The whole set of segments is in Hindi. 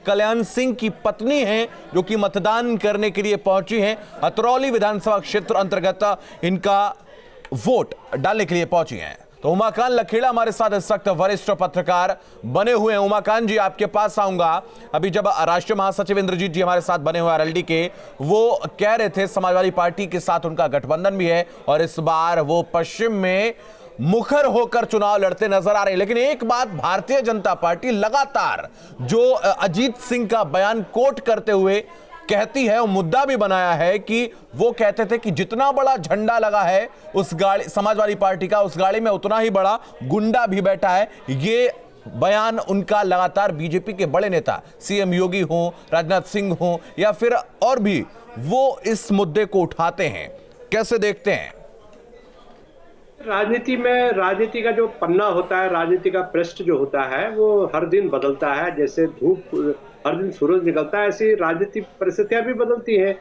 कल्याण सिंह की पत्नी हैं, जो कि मतदान करने के लिए पहुंची हैं। अतरौली विधानसभा क्षेत्र अंतर्गत इनका वोट डालने के लिए पहुंची हैं। तो उमाकांत लखेड़ा हमारे साथ इस वक्त वरिष्ठ पत्रकार बने हुए हैं। उमाकांत जी, आपके पास आऊंगा। अभी जब राष्ट्रीय महासचिव इंद्रजीत जी हमारे साथ बने हुए आरएलडी के, वो कह रहे थे समाजवादी पार्टी के साथ उनका गठबंधन भी है और इस बार वो पश्चिम में मुखर होकर चुनाव लड़ते नजर आ रहे हैं। लेकिन एक बात भारतीय जनता पार्टी लगातार जो अजीत सिंह का बयान कोट करते हुए कहती है, और मुद्दा भी बनाया है कि वो कहते थे कि जितना बड़ा झंडा लगा है उस गाड़ी समाजवादी पार्टी का, उस गाड़ी में उतना ही बड़ा गुंडा भी बैठा है। ये बयान उनका लगातार बीजेपी के बड़े नेता सीएम योगी हो, राजनाथ सिंह हो या फिर और भी, वो इस मुद्दे को उठाते हैं। कैसे देखते हैं? राजनीति में, राजनीति का जो पन्ना होता है, राजनीति का पृष्ठ जो होता है, वो हर दिन बदलता है। जैसे धूप हर दिन सूरज निकलता है, ऐसी राजनीतिक परिस्थितियां भी बदलती हैं।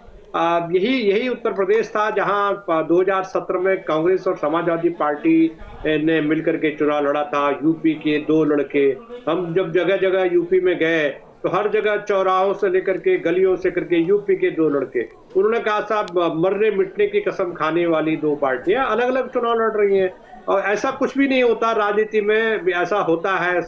यही उत्तर प्रदेश था जहां 2017 में कांग्रेस और समाजवादी पार्टी ने मिलकर के चुनाव लड़ा था। यूपी के दो लड़के, हम जब जगह जगह यूपी में गए तो हर जगह चौराहों से लेकर के गलियों से करके यूपी के दो लड़के, उन्होंने कहा साहब मरने मिटने की कसम खाने वाली दो पार्टियां अलग अलग चुनाव लड़ रही हैं। और ऐसा कुछ भी नहीं होता राजनीति में, ऐसा होता है।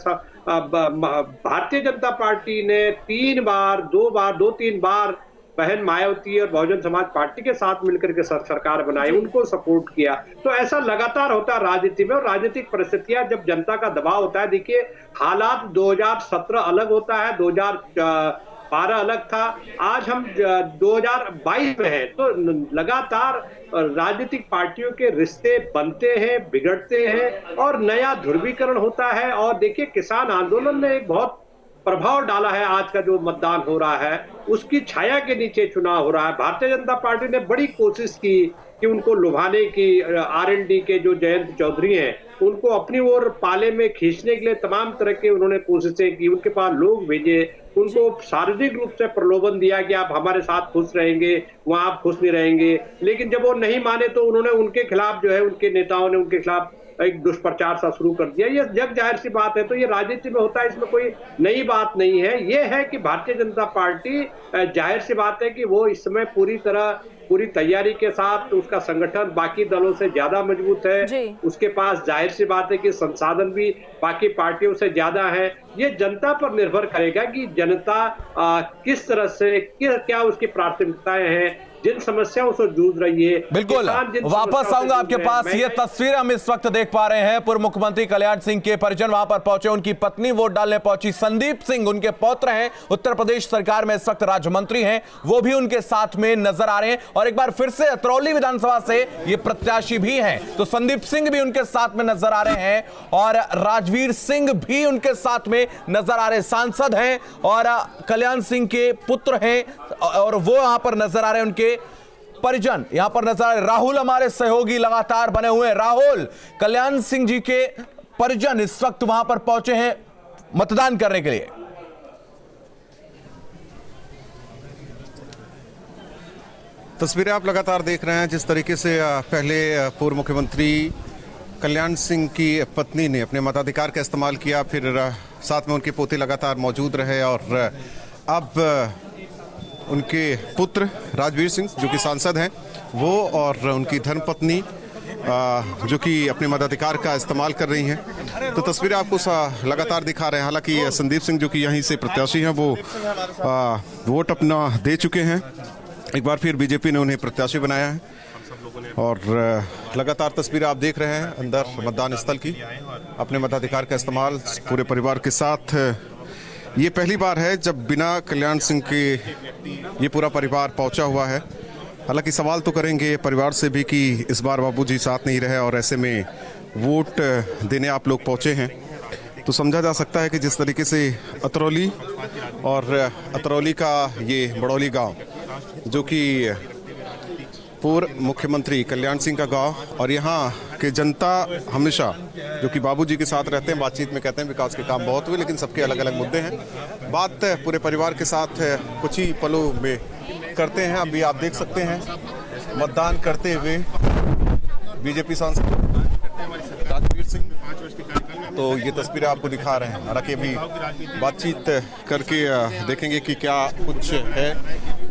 भारतीय जनता पार्टी ने दो तीन बार बहन मायावती और बहुजन समाज पार्टी के साथ मिलकर के सरकार बनाई, उनको सपोर्ट किया। तो ऐसा लगातार होता है राजनीति में। और राजनीतिक परिस्थितियां जब जनता का दबाव होता है, देखिए हालात 2017 अलग होता है, 2012 अलग था, आज हम 2022 में हैं। तो लगातार राजनीतिक पार्टियों के रिश्ते बनते हैं, बिगड़ते हैं और नया ध्रुवीकरण होता है। और देखिए किसान आंदोलन ने एक बहुत प्रभाव डाला है। आज का जो मतदान हो रहा है उसकी छाया के नीचे चुनाव हो रहा है। भारतीय जनता पार्टी ने बड़ी कोशिश की कि उनको लुभाने की, आरएलडी के जो जयंत चौधरी हैं उनको अपनी ओर पाले में खींचने के लिए तमाम तरह के उन्होंने कोशिशें की। उनके पास लोग भेजे, उनको शारीरिक रूप से प्रलोभन दिया कि आप हमारे साथ खुश रहेंगे, वहां आप खुश नहीं रहेंगे। लेकिन जब वो नहीं माने तो उन्होंने उनके खिलाफ जो है, उनके नेताओं ने उनके खिलाफ एक दुष्प्रचार सा शुरू कर दिया। ये जग जाहिर सी बात है। तो ये राजनीति में होता है, इसमें कोई नई बात नहीं है। ये है कि भारतीय जनता पार्टी, जाहिर सी बात है कि वो इस समय पूरी तैयारी के साथ, उसका संगठन बाकी दलों से ज्यादा मजबूत है। उसके पास जाहिर सी बात है कि संसाधन भी बाकी पार्टियों से ज्यादा है। ये जनता पर निर्भर करेगा कि जनता किस तरह से, क्या उसकी प्राथमिकताएं हैं, जिन समस्याओं से जूझ रही है। बिल्कुल वापस आऊंगा आपके पास। ये तस्वीर हम इस वक्त देख पा रहे हैं, पूर्व मुख्यमंत्री कल्याण सिंह के परिजन वहां पर पहुंचे, उनकी पत्नी वोट डालने पहुंची। संदीप सिंह उनके पौत्र हैं, उत्तर प्रदेश सरकार में इस वक्त राज्य मंत्री हैं, वो भी उनके साथ में नजर आ रहे हैं। और एक बार फिर से अतरौली विधानसभा से ये प्रत्याशी भी हैं, तो संदीप सिंह भी उनके साथ में नजर आ रहे हैं और राजवीर सिंह भी उनके साथ में नजर आ रहे हैं। सांसद हैं और कल्याण सिंह के पुत्र हैं और वो यहां पर नजर आ रहे हैं, उनके परिजन यहां पर नजर आ रहे। राहुल हमारे सहयोगी लगातार बने हुए हैं। राहुल, कल्याण सिंह जी के परिजन इस वक्त वहां पर पहुंचे हैं मतदान करने के लिए। तस्वीरें आप लगातार देख रहे हैं जिस तरीके से पहले पूर्व मुख्यमंत्री कल्याण सिंह की पत्नी ने अपने मताधिकार का इस्तेमाल किया, फिर साथ में उनके पोते लगातार मौजूद रहे और अब उनके पुत्र राजवीर सिंह जो कि सांसद हैं, वो और उनकी धर्मपत्नी जो कि अपने मताधिकार का इस्तेमाल कर रही हैं। तो तस्वीरें आपको लगातार दिखा रहे हैं। हालांकि संदीप सिंह जो कि यहीं से प्रत्याशी हैं, वो वोट अपना दे चुके हैं। एक बार फिर बीजेपी ने उन्हें प्रत्याशी बनाया है और लगातार तस्वीरें आप देख रहे हैं अंदर मतदान स्थल की, अपने मताधिकार का इस्तेमाल पूरे परिवार के साथ। ये पहली बार है जब बिना कल्याण सिंह के ये पूरा परिवार पहुंचा हुआ है। हालांकि सवाल तो करेंगे परिवार से भी कि इस बार बाबूजी साथ नहीं रहे और ऐसे में वोट देने आप लोग पहुंचे हैं। तो समझा जा सकता है कि जिस तरीके से अतरौली और अतरौली का ये बड़ौली गांव जो कि पूर्व मुख्यमंत्री कल्याण सिंह का गांव, और यहाँ के जनता हमेशा जो कि बाबूजी के साथ रहते हैं, बातचीत में कहते हैं विकास के काम बहुत हुए, लेकिन सबके अलग अलग मुद्दे हैं। बात पूरे परिवार के साथ कुछ ही पलों में करते हैं। अभी आप देख सकते हैं मतदान करते हुए बीजेपी सांसद राजवीर सिंह। तो ये तस्वीरें आपको दिखा रहे हैं। हालांकि अभी बातचीत करके देखेंगे कि क्या कुछ है,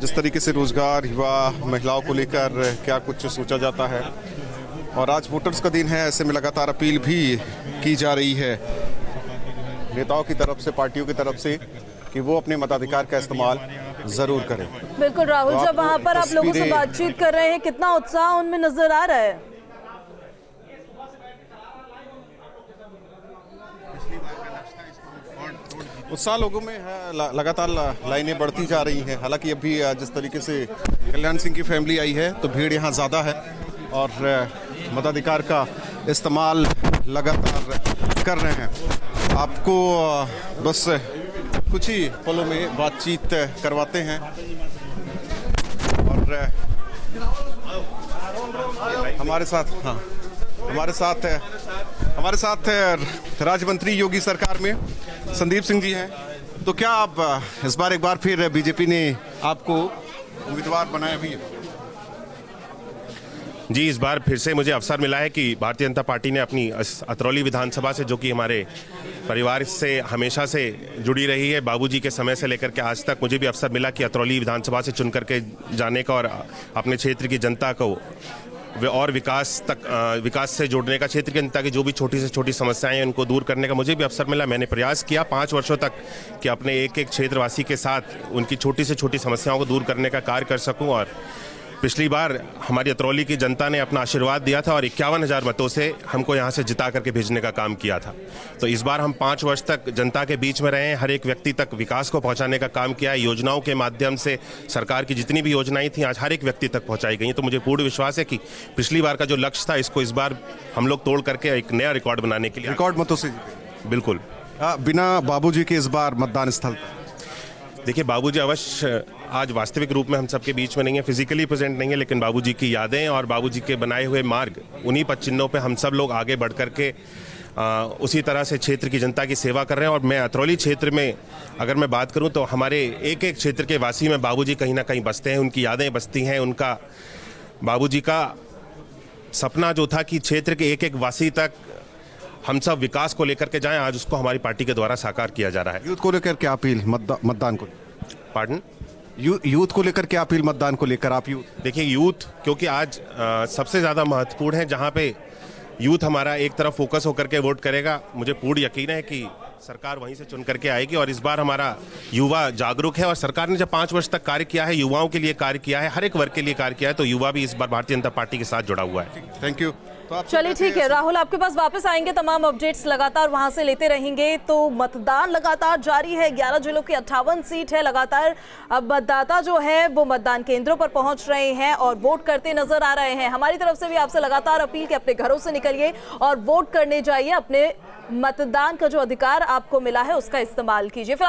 जिस तरीके से रोजगार, युवा, महिलाओं को लेकर क्या कुछ सोचा जाता है। और आज वोटर्स का दिन है, ऐसे में लगातार अपील भी की जा रही है नेताओं की तरफ से, पार्टियों की तरफ से, कि वो अपने मताधिकार का इस्तेमाल जरूर करें। बिल्कुल राहुल, तो जब वहां पर आप लोगों से बातचीत कर रहे हैं, कितना उत्साह उनमें नजर आ रहा है? उत्साह लोगों में है, लगातार लाइनें बढ़ती जा रही हैं। हालांकि अभी जिस तरीके से कल्याण सिंह की फैमिली आई है तो भीड़ यहाँ ज़्यादा है और मताधिकार का इस्तेमाल लगातार कर रहे हैं। आपको बस कुछ ही पलों में बातचीत करवाते हैं और हमारे साथ राज्य मंत्री योगी सरकार में संदीप सिंह जी हैं। तो क्या आप इस बार एक बार फिर बीजेपी ने आपको उम्मीदवार बनाया भी है? जी, इस बार फिर से मुझे अवसर मिला है कि भारतीय जनता पार्टी ने अपनी अतरौली विधानसभा से, जो कि हमारे परिवार से हमेशा से जुड़ी रही है, बाबूजी के समय से लेकर के आज तक, मुझे भी अवसर मिला कि अतरौली विधानसभा से चुन करके जाने का और अपने क्षेत्र की जनता को और विकास से जोड़ने का, क्षेत्र की जनता की जो भी छोटी से छोटी समस्याएं हैं उनको दूर करने का मुझे भी अवसर मिला। मैंने प्रयास किया 5 वर्षों तक कि अपने एक एक क्षेत्रवासी के साथ उनकी छोटी से छोटी समस्याओं को दूर करने का कार्य कर सकूं। और पिछली बार हमारी अतरौली की जनता ने अपना आशीर्वाद दिया था और 51,000 मतों से हमको यहाँ से जिता करके भेजने का काम किया था। तो इस बार हम 5 वर्ष तक जनता के बीच में रहे, हर एक व्यक्ति तक विकास को पहुँचाने का काम किया है। योजनाओं के माध्यम से सरकार की जितनी भी योजनाएं थी आज हर एक व्यक्ति तक पहुँचाई गई। तो मुझे पूर्ण विश्वास है कि पिछली बार का जो लक्ष्य था, इसको इस बार हम लोग तोड़ करके एक नया रिकॉर्ड बनाने के लिए, रिकॉर्ड मतों से बिल्कुल। बिना बाबूजी के इस बार मतदान स्थल, देखिए, बाबूजी अवश्य आज वास्तविक रूप में हम सबके बीच में नहीं है, फिजिकली प्रेजेंट नहीं है, लेकिन बाबूजी की यादें और बाबूजी के बनाए हुए मार्ग, उन्हीं पद चिन्हों पे हम सब लोग आगे बढ़ करके उसी तरह से क्षेत्र की जनता की सेवा कर रहे हैं। और मैं अतरौली क्षेत्र में अगर मैं बात करूं तो हमारे एक एक क्षेत्र के वासी में बाबूजी कहीं ना कहीं बसते हैं, उनकी यादें बसती हैं। उनका, बाबूजी का सपना जो था कि क्षेत्र के एक एक वासी तक हम सब विकास को लेकर के जाएं, आज उसको हमारी पार्टी के द्वारा साकार किया जा रहा है। यूथ को लेकर क्या अपील, मतदान को? पार्डन? यूथ को लेकर क्या अपील, मतदान को लेकर? आप यूथ, देखिए, यूथ क्योंकि आज सबसे ज़्यादा महत्वपूर्ण है, जहाँ पे यूथ हमारा एक तरफ फोकस होकर के वोट करेगा, मुझे पूर्ण यकीन है कि सरकार वहीं से चुन करके आएगी। और इस बार हमारा युवा जागरूक है और सरकार ने जब 5 वर्ष तक कार्य किया है, युवाओं के लिए कार्य किया है, हर एक वर्ग के लिए कार्य किया है, तो युवा भी इस बार भारतीय जनता पार्टी के साथ जुड़ा हुआ है। Thank you. चलिए ठीक है राहुल, आपके पास वापस आएंगे, तमाम अपडेट्स लगातार वहां से लेते रहेंगे। तो मतदान लगातार जारी है, 11 जिलों की 58 सीट है। लगातार अब मतदाता जो है वो मतदान केंद्रों पर पहुंच रहे हैं और वोट करते नजर आ रहे हैं। हमारी तरफ से भी आपसे लगातार अपील कि अपने घरों से निकलिए और वोट करने जाइए, अपने मतदान का जो अधिकार आपको मिला है उसका इस्तेमाल कीजिए।